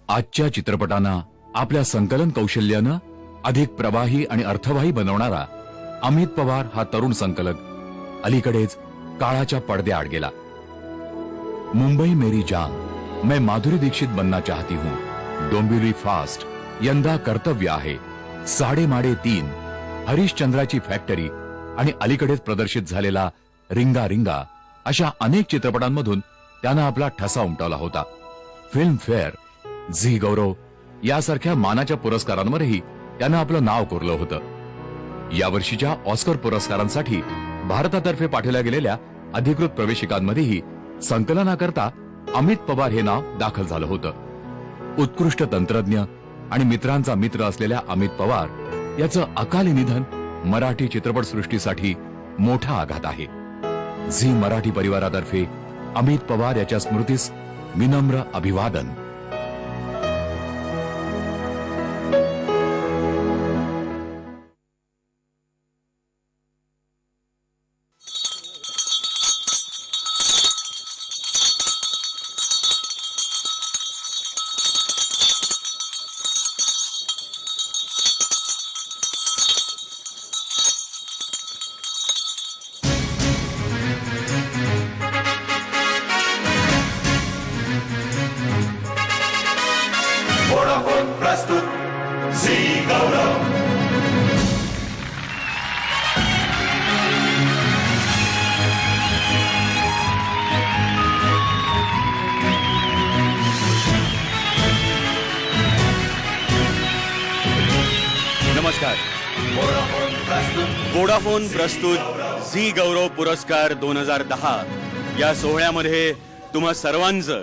आजच्या चित्रपटांना आपल्या संकलन कौशल्यानं अधिक प्रवाही आणि अर्थवाही बनवणारा अमित पवार हा तरुण संकलक अलीकडेच काळाच्या पडद्याआड गेला. मुंबई मेरी जान, मैं माधुरी दीक्षित बनना चाहती हूं, डोंबिवली फास्ट, यंदा कर्तव्य आहे, साडेमाडे 3, हरिश्चंद्राची फॅक्टरी आणि अलीकडेच प्रदर्शित झालेला रिंगा रिंगा अशा अनेक चित्रपटांमधून त्यानं आपला ठसा उमटवला होता. फिल्म फेअर, झी गौरव यासारख्या मानाच्या पुरस्कारांवरही त्यानं आपलं नाव कोरलं होतं. यावर्षीच्या ऑस्कर पुरस्कारांसाठी भारतातर्फे पाठवल्या गेलेल्या अधिकृत प्रवेशिकांमध्येही संकलनाकरता अमित पवार हे नाव दाखल झालं होतं. उत्कृष्ट तंत्रज्ञ आणि मित्रांचा मित्र असलेल्या अमित पवार याचं अकाली निधन मराठी चित्रपटसृष्टीसाठी मोठा आघात आहे. झी मराठी परिवारातर्फे अमित पवार याच्या स्मृतीस विनम्र अभिवादन. नमस्कार. वोडाफोन प्रस्तुत झी गौरव पुरस्कार 2010 या सोहळ्यामध्ये तुम्हा सर्वांचं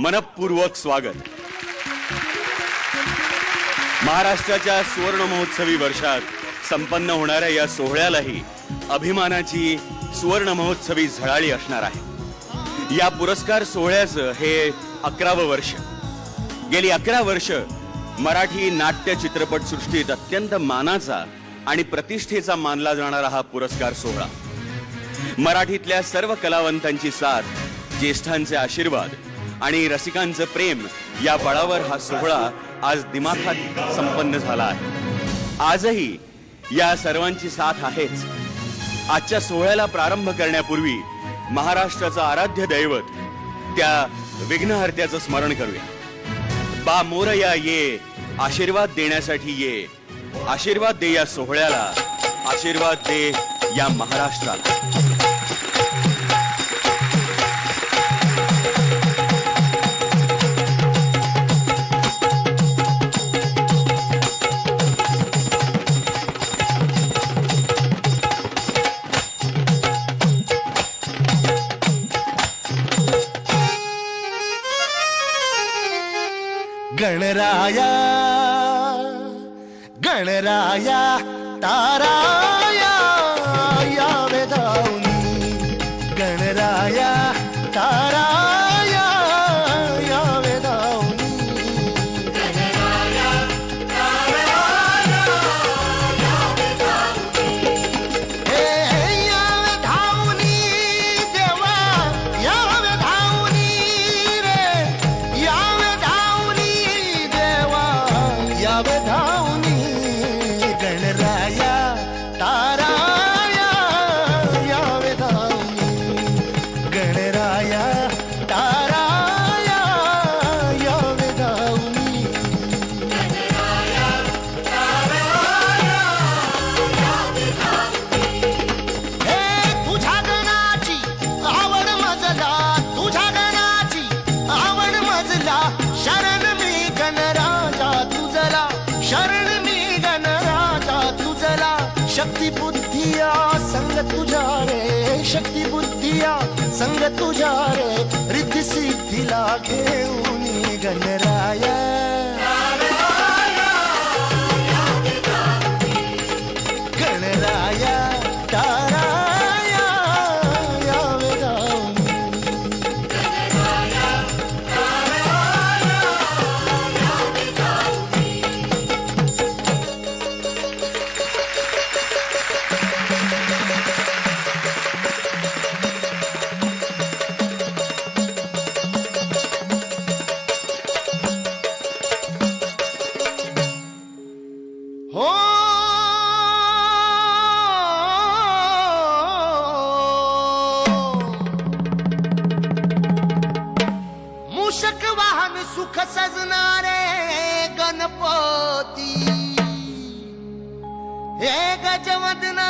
मनपूर्वक स्वागत. महाराष्ट्राच्या सुवर्ण महोत्सवी वर्षात संपन्न होणाऱ्या या सोहळ्यालाही अभिमानाची सुवर्ण महोत्सवी झळाळी असणार आहे. या पुरस्कार सोहळ्याचं हे 11वं वर्ष. गेली 11 वर्ष मराठी नाट्य चित्रपट सृष्टीत अत्यंत मानाचा आणि प्रतिष्ठेचा मानला जाणारा हा पुरस्कार सोहळा, मराठीतल्या सर्व कलावंतांची साथ, ज्येष्ठांचे आशीर्वाद आणि रसिकांचं प्रेम या बळावर हा सोहळा आज दिमाखात संपन्न झाला आहे. आजही या सर्वांची साथ आहेच. आजच्या सोहळ्याला प्रारंभ करण्यापूर्वी महाराष्ट्राचं आराध्य दैवत त्या विघ्नहर्त्याचं स्मरण करूया. बा मोरया ये, आशीर्वाद देण्यासाठी ये, आशीर्वाद दे या सोहळ्याला, आशीर्वाद दे या महाराष्ट्राला. गणराया गणराया ताराया यावे धावनी, गणराया ताराया यावे धावनी, गणराया ताराया यावे धावनी, हे यावे धावनी देवा यावे धावनी रे, यावे धावनी देवा यावे धावनी, गणराया ताराया यावे धावनी, गणराया ताराया यावे धावनी, गणराया ताराया यावे धावनी. हे तुझ्या गणाची आवड मजला, तुझ्या गणाची आवड मजला, शरण मी गणराजा तुझला, शरण मी गणराजा तुझला, शक्ती बुद्धिया संग तुझ्या रे, शक्ती बुद्धिया संग तुझ्या रे, रिद्धी सिद्धीला घेऊन गणराया गणराया ताराया यावे धावनी, गणराया ताराया यावे धावनी. मूषक वाहन सुख सजणारे गणपती हे गजवदना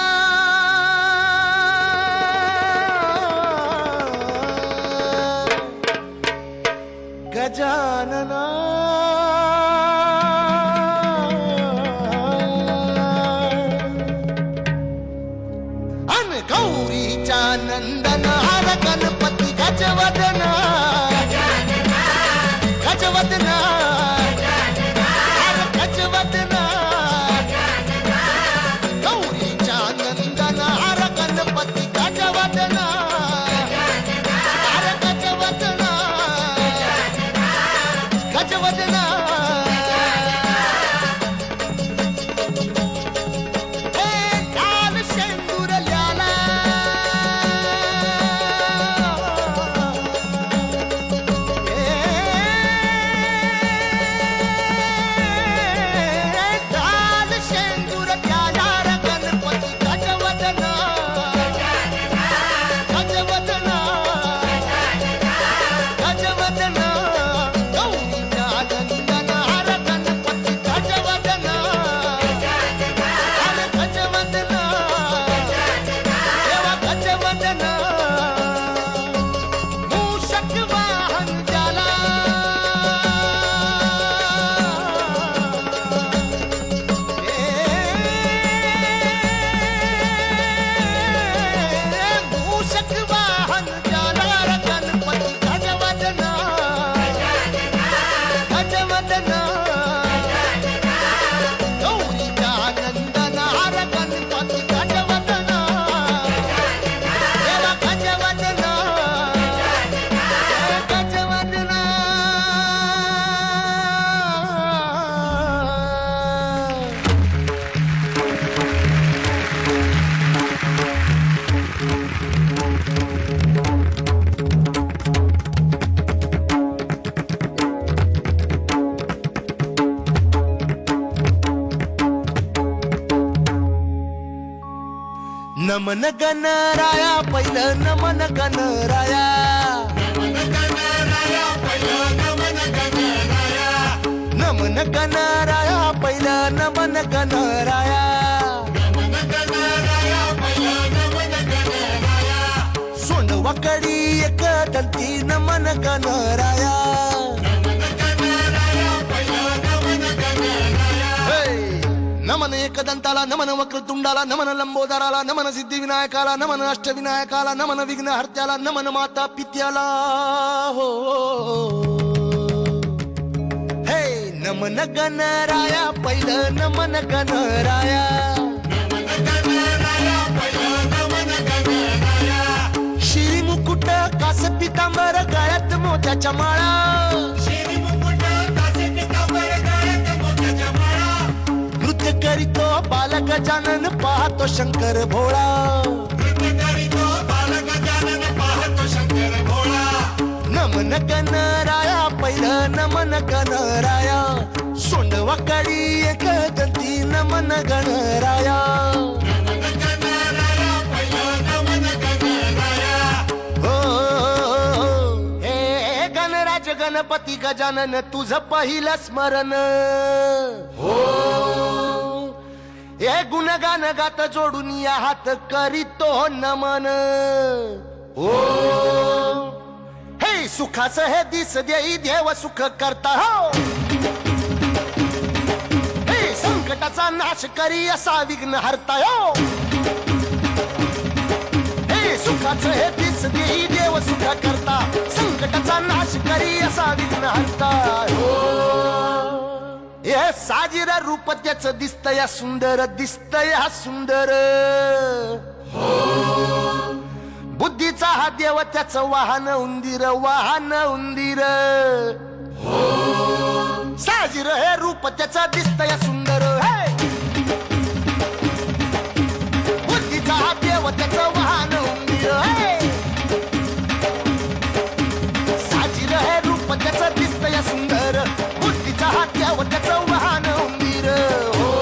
गजानना अन गौरीच्या नंदन हर गणपती गजवदना गजवदना हर गजवदना गौरीच्या नंदन हर गणपती गजवदना हर गजवदना गजवदना हे लाल शेंदुरल्याला लाल शेंदुरल्याला गणपती गजवदना गजवदना गजवदना गौरीच्या नंदन हर गणपती गजवदना हर गजवदना देवा गजवदना मूषक वाहन ज्याला मूषक वाहन ज्याला गणपती गजवदना गजवदना गौरीच्या नंदन हर गणपती गजवदना देवा गजवदना गजवदना नमन गणराया पहिलं नमन गणराया नमन गणराया पहिलं नमन गणराया सोंडवाकडी एक दंती नमन गणराया नमन एकदंताला नमन वक्रतुंडाला नमन लंबोदराला नमन सिद्धिविनायकाला नमन अष्टविनायकाला नमन विघ्नहर्त्याला नमन माता पित्याला हो हे नमन गणराया पहिलं नमन गणराया शिरी मुकुट कास पितांबर गळ्यात मोत्याच्या माळा नृत्य करीतो बाल गजानन पाहतो शंकर भोळा नमन गणराया पहिलं नमन गणराया सोंडवाकडी एक दंती नमन गणराया हे गणराज गणपती गजानन तुझं पहिलं स्मरण हो हे गुणगान गात जोडून या हात करीतो नमन हो हे सुखाचं हे दिस देई देव सुख करता हो हे संकटाचा नाश करी असा विघ्न हरता हो हे सुखाचं हे दिस देई देव सुख करता संकटाचा नाश करी असा विघ्न हरता हो हे साजिर रूप त्याचं दिसतया सुंदर दिसतया सुंदर बुद्धीचा हा देव त्याचं वाहन उंदीर साजिर हे रूप त्याचं दिसतया सुंदर हे बुद्धीचा हा देव त्याचं वाहन उंदीर हे साजिर हे रूप त्याचं दिसतया सुंदर बुद्धीचा हा देव त्याचं वाहन उंदीर हो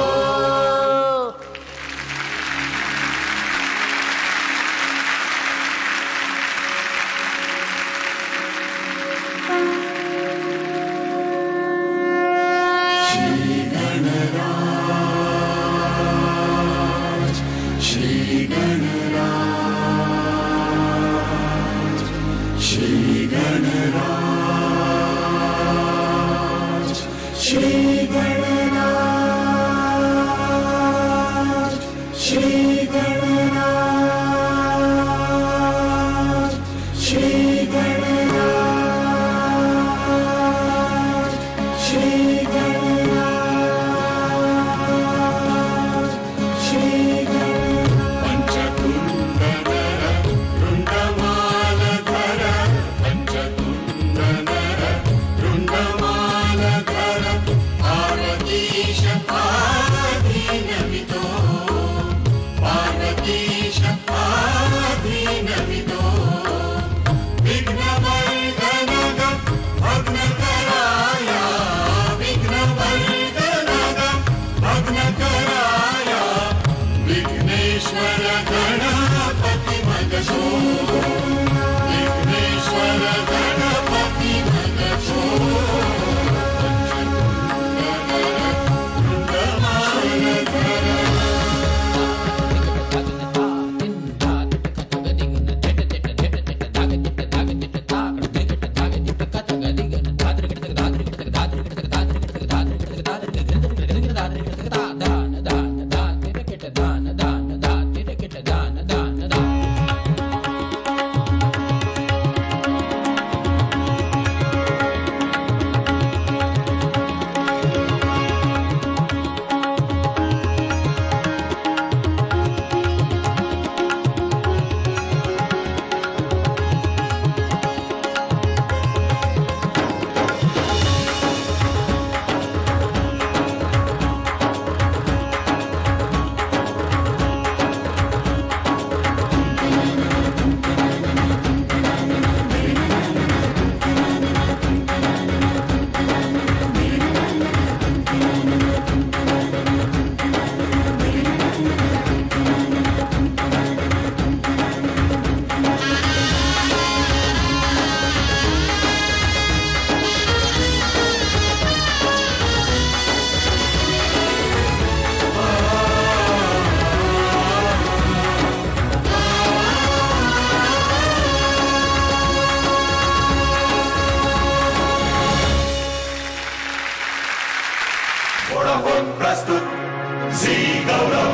होत प्रस्तुत झी गौरव